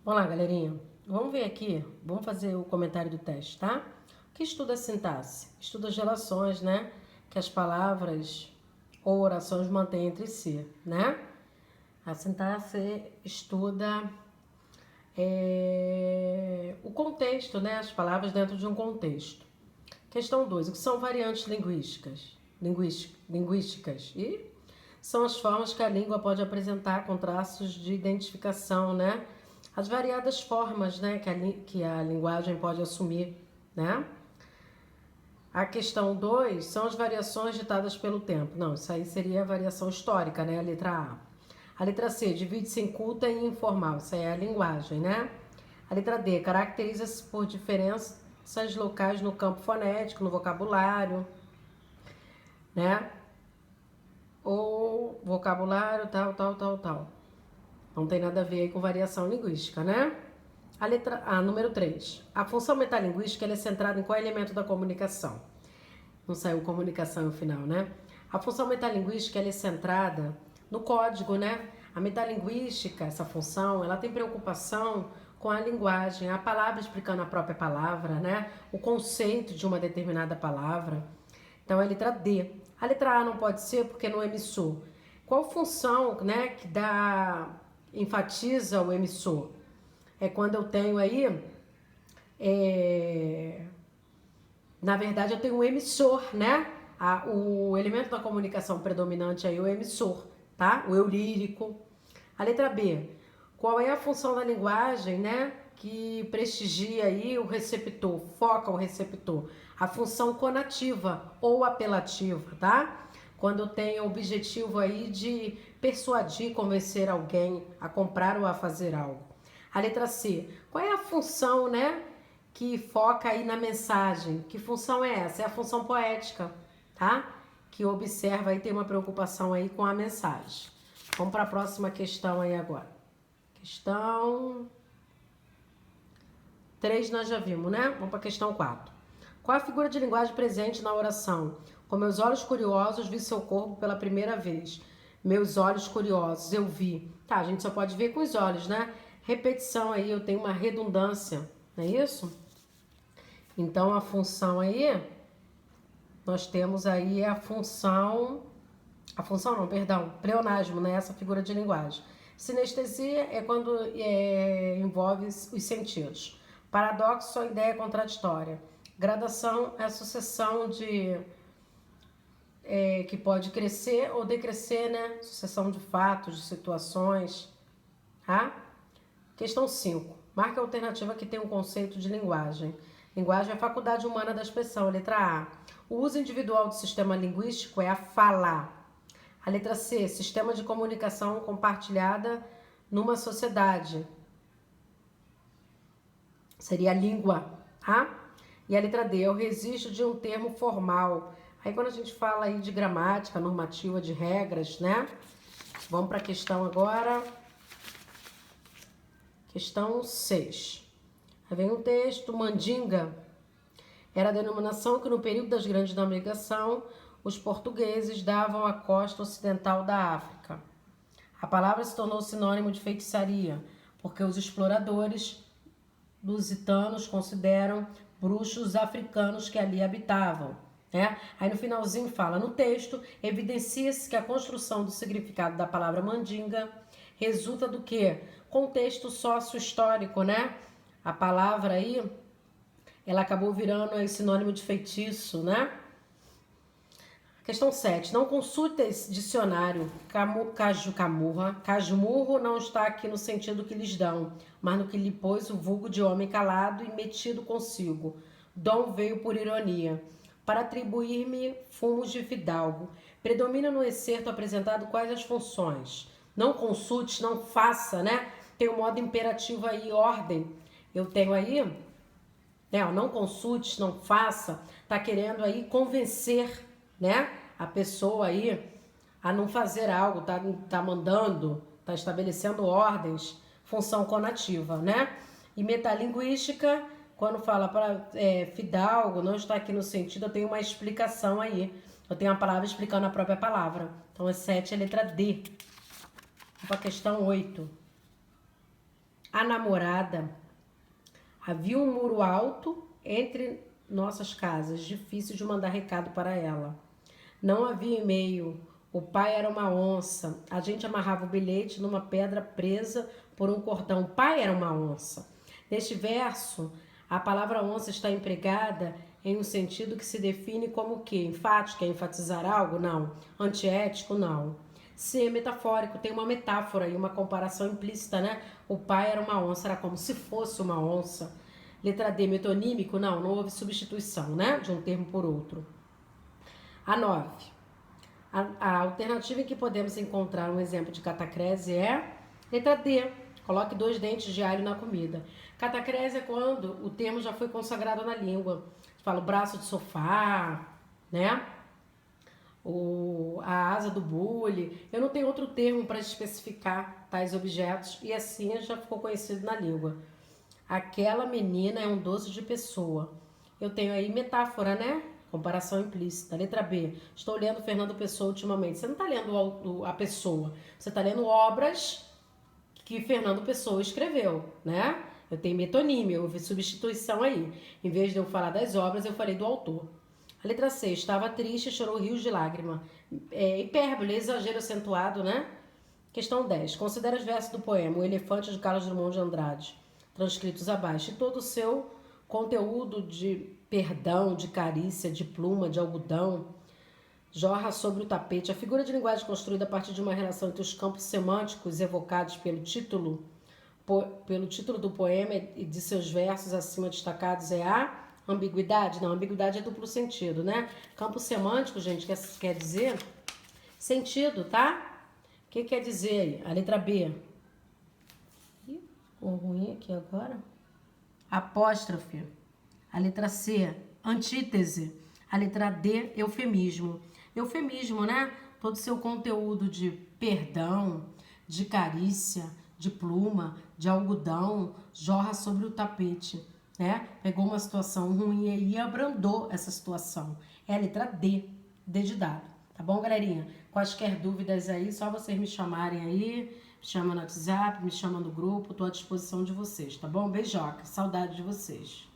Vamos lá, galerinha. Vamos ver aqui, vamos fazer o comentário do teste, tá? O que estuda a sintaxe? Estuda as relações, né? Que as palavras ou orações mantêm entre si, né? A sintaxe estuda o contexto, né? As palavras dentro de um contexto. Questão 2. O que são variantes linguísticas? E são as formas que a língua pode apresentar com traços de identificação, né? As variadas formas, né, que a linguagem pode assumir, né? A questão 2 são as variações ditadas pelo tempo. Não, isso aí seria a variação histórica, né? A letra A. A letra C, divide-se em culta e informal. Isso aí é a linguagem, né? A letra D, caracteriza-se por diferenças locais no campo fonético, no vocabulário, né? Ou vocabulário, tal. Não tem nada a ver aí com variação linguística, né? A letra A, número 3. A função metalinguística ela é centrada em qual elemento da comunicação? Não saiu comunicação no final, né? A função metalinguística ela é centrada no código, né? A metalinguística, essa função, ela tem preocupação com a linguagem, a palavra explicando a própria palavra, né? O conceito de uma determinada palavra. Então, é a letra D. A letra A não pode ser porque no emissor. Qual função, né, que enfatiza o emissor? É quando eu tenho aí, na verdade, eu tenho um emissor, né? O elemento da comunicação predominante aí é o emissor, tá? O eu lírico. A letra B. Qual é a função da linguagem, né? Que prestigia aí o receptor, foca o receptor. A função conativa ou apelativa, tá? Quando eu tenho o objetivo aí de persuadir, convencer alguém a comprar ou a fazer algo. A letra C. Qual é a função, né? Que foca aí na mensagem. Que função é essa? É a função poética, tá? Que observa e tem uma preocupação aí com a mensagem. Vamos para a próxima questão aí agora. Questão 3 nós já vimos, né? Vamos para a questão 4. Qual a figura de linguagem presente na oração? Com meus olhos curiosos vi seu corpo pela primeira vez. Meus olhos curiosos, eu vi. Tá, a gente só pode ver com os olhos, né? Repetição aí, eu tenho uma redundância, não é isso? Então, a função aí, nós temos aí a função não, perdão, pleonasmo, né? Essa figura de linguagem. Sinestesia é quando envolve os sentidos. Paradoxo, a ideia contraditória. Gradação é a sucessão de que pode crescer ou decrescer, né? Sucessão de fatos, de situações, tá? Questão 5. Marque a alternativa que tem um conceito de linguagem. Linguagem é a faculdade humana da expressão. Letra A. O uso individual do sistema linguístico é a fala. A letra C. Sistema de comunicação compartilhada numa sociedade. Seria a língua, tá? E a letra D. É o registro de um termo formal. Aí quando a gente fala aí de gramática, normativa, de regras, né? Vamos para a questão agora. Questão 6. Aí vem um texto, mandinga. Era a denominação que no período das grandes navegações os portugueses davam à costa ocidental da África. A palavra se tornou sinônimo de feitiçaria, porque os exploradores lusitanos consideram bruxos os africanos que ali habitavam. Né? Aí no finalzinho fala, no texto, evidencia-se que a construção do significado da palavra mandinga resulta do quê? Contexto sócio-histórico, né? A palavra aí, ela acabou virando aí sinônimo de feitiço, né? Questão 7. Não consulte esse dicionário Cajumurro não está aqui no sentido que lhes dão, mas no que lhe pôs o vulgo de homem calado e metido consigo. Dom veio por ironia. Para atribuir-me fumos de fidalgo. Predomina no excerto apresentado quais as funções? Não consulte, não faça, né? Tem o modo imperativo aí, ordem. Eu tenho aí, né? Não consulte, não faça. Tá querendo aí convencer, né? A pessoa aí a não fazer algo, tá mandando, tá estabelecendo ordens, função conativa, né? E metalinguística, quando fala para fidalgo, não está aqui no sentido, eu tenho uma explicação aí. Eu tenho uma palavra explicando a própria palavra. Então, é 7 é a letra D. Vamos para a questão 8. A namorada. Havia um muro alto entre nossas casas, difícil de mandar recado para ela. Não havia e-mail. O pai era uma onça. A gente amarrava o bilhete numa pedra presa por um cordão. O pai era uma onça. Neste verso, a palavra onça está empregada em um sentido que se define como o quê? Enfático, é enfatizar algo? Não. Antiético? Não. Ser metafórico, tem uma metáfora e uma comparação implícita, né? O pai era uma onça, era como se fosse uma onça. Letra D, metonímico? Não, não houve substituição, né? De um termo por outro. A 9. A alternativa em que podemos encontrar um exemplo de catacrese é letra D. Coloque 2 dentes de alho na comida. Catacrese é quando o termo já foi consagrado na língua. Fala o braço de sofá, né? A asa do bule. Eu não tenho outro termo para especificar tais objetos e assim já ficou conhecido na língua. Aquela menina é um doce de pessoa. Eu tenho aí metáfora, né? Comparação implícita. Letra B. Estou lendo Fernando Pessoa ultimamente. Você não está lendo a pessoa. Você está lendo obras que Fernando Pessoa escreveu, né? Eu tenho metonímia, houve substituição aí. Em vez de eu falar das obras, eu falei do autor. A letra C. Estava triste e chorou rios de lágrima. Hipérbole, exagero acentuado, né? Questão 10. Considera os versos do poema O Elefante de Carlos Drummond de Andrade, transcritos abaixo, e todo o seu conteúdo de perdão, de carícia, de pluma, de algodão, jorra sobre o tapete. A figura de linguagem construída a partir de uma relação entre os campos semânticos evocados pelo título do poema e de seus versos acima destacados é a ambiguidade. Não, ambiguidade é duplo sentido, né? Campo semântico, gente, quer dizer sentido, tá? O que quer dizer aí? A letra B. Ficou ruim aqui agora. Apóstrofe. A letra C, antítese. A letra D, eufemismo. Eufemismo, né? Todo o seu conteúdo de perdão, de carícia, de pluma, de algodão, jorra sobre o tapete, né? Pegou uma situação ruim e abrandou essa situação. É a letra D, D de dado. Tá bom, galerinha? Quaisquer dúvidas aí, só vocês me chamarem aí. Me chama no WhatsApp, me chama no grupo, tô à disposição de vocês, tá bom? Beijoca, saudade de vocês.